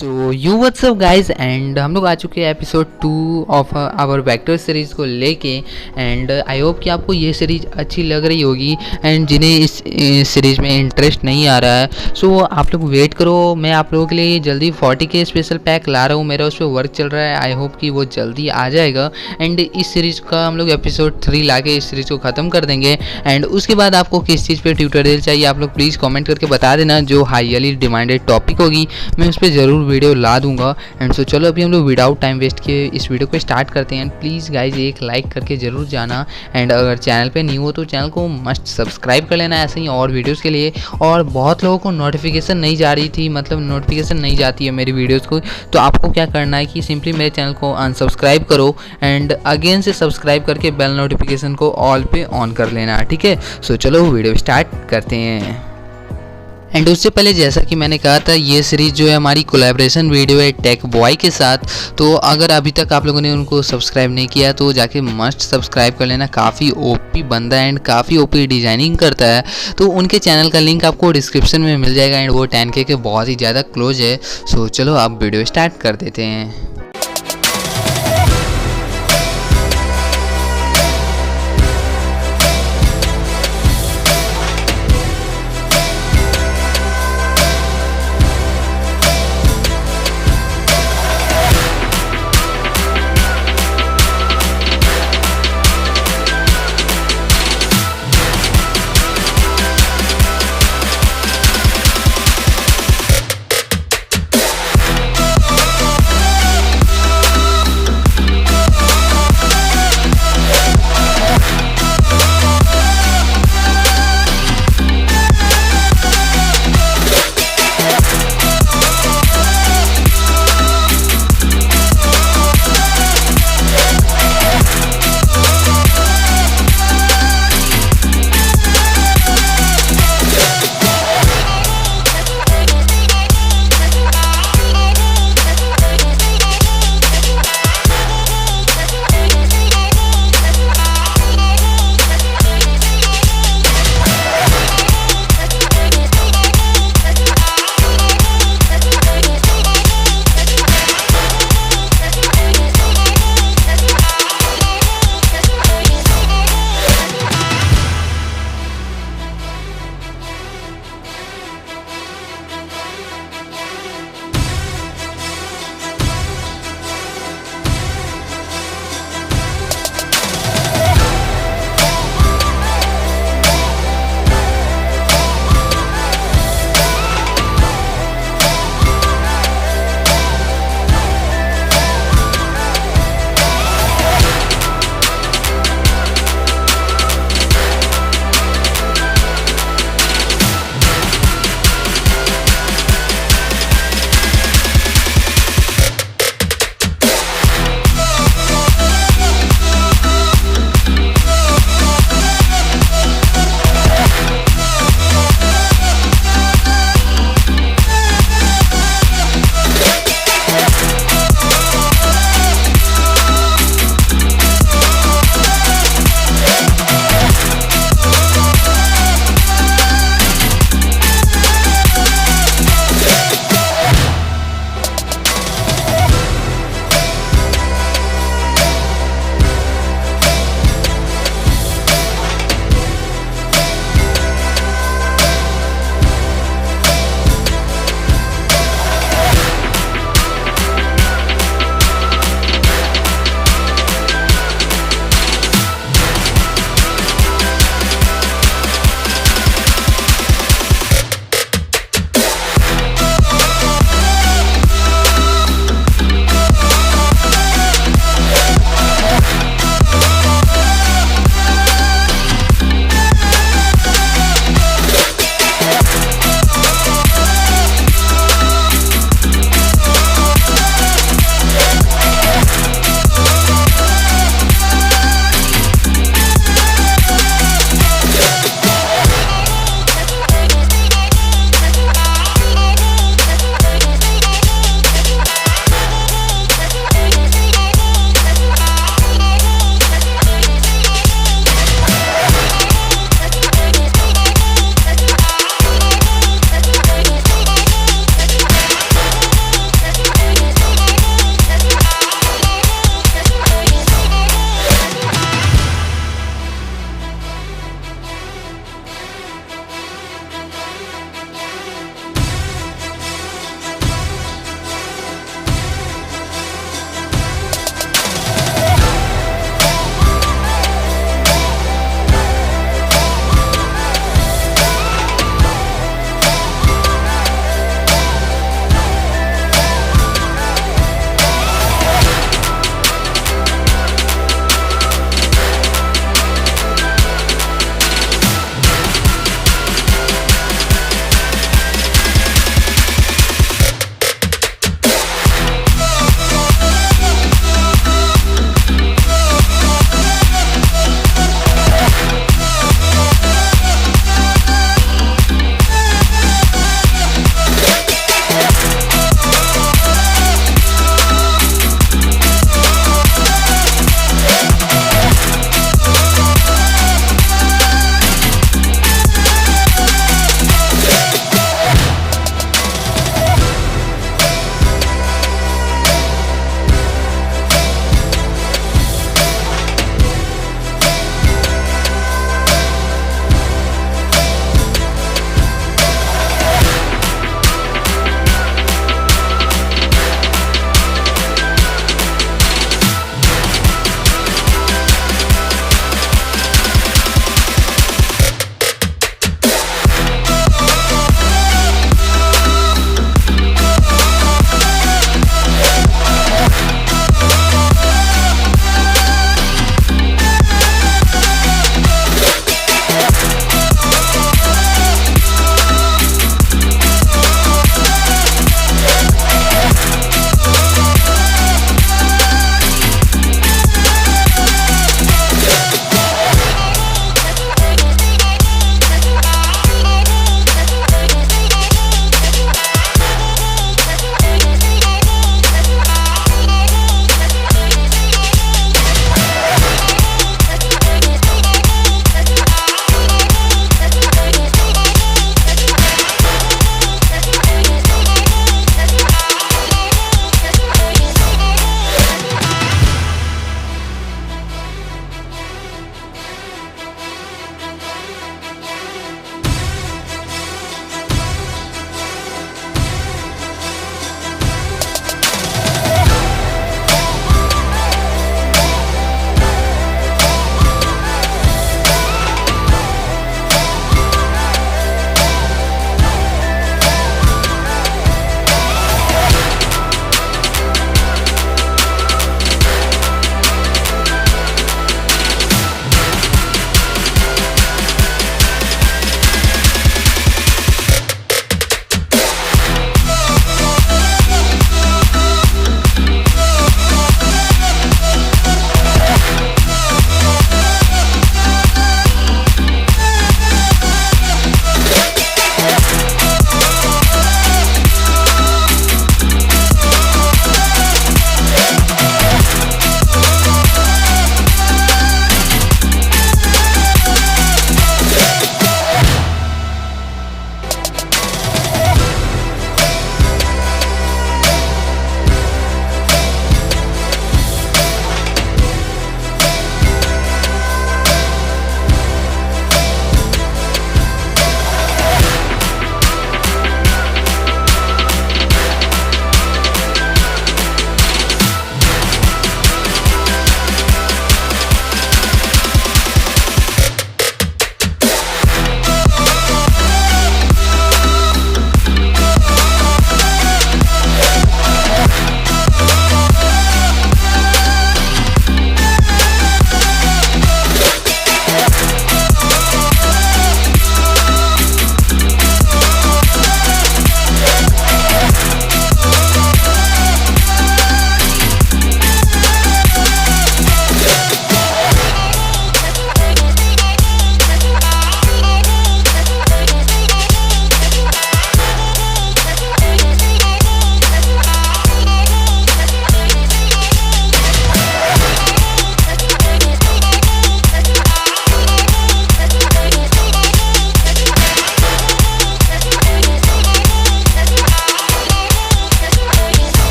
So you what's up guys and हम लोग आ चुके हैं episode 2 of our vector series को लेके। एंड आई होप कि आपको ये सीरीज़ अच्छी लग रही होगी एंड जिन्हें इस सीरीज़ में इंटरेस्ट नहीं आ रहा है सो आप लोग वेट करो। मैं आप लोगों के लिए जल्दी 40K स्पेशल पैक ला रहा हूँ, मेरा उस पर वर्क चल रहा है। आई होप कि वो जल्दी आ जाएगा एंड इस सीरीज़ का हम लोग एपिसोड 3 ला के इस सीरीज़ को ख़त्म कर देंगे। एंड उसके बाद आपको किस चीज़ पर ट्यूटोरियल चाहिए आप लोग प्लीज़ कॉमेंट करके बता देना। जो हाईली डिमांडेड टॉपिक होगी मैं उस पर ज़रूर वीडियो ला दूंगा। एंड सो चलो अभी हम लोग विदाउट टाइम वेस्ट किए इस वीडियो को स्टार्ट करते हैं। प्लीज़ गाइज एक लाइक करके ज़रूर जाना एंड अगर चैनल पे न्यू हो तो चैनल को मस्ट सब्सक्राइब कर लेना ऐसे ही और वीडियोस के लिए। और बहुत लोगों को नोटिफिकेशन नहीं जा रही थी, मतलब नोटिफिकेशन नहीं जाती है मेरी वीडियोस को, तो आपको क्या करना है कि सिंपली मेरे चैनल को अनसब्सक्राइब करो एंड अगेन से सब्सक्राइब करके बेल नोटिफिकेशन को ऑल पे ऑन कर लेना, ठीक है। सो चलो वीडियो स्टार्ट करते हैं। एंड उससे पहले जैसा कि मैंने कहा था ये सीरीज़ जो है हमारी कोलैबोरेशन वीडियो है टेक बॉय के साथ। तो अगर अभी तक आप लोगों ने उनको सब्सक्राइब नहीं किया तो जाके मस्ट सब्सक्राइब कर लेना। काफ़ी ओपी बंदा है एंड काफ़ी ओपी डिज़ाइनिंग करता है, तो उनके चैनल का लिंक आपको डिस्क्रिप्शन में मिल जाएगा एंड वो 10K के बहुत ही ज़्यादा क्लोज है। सो चलो आप वीडियो स्टार्ट कर देते हैं।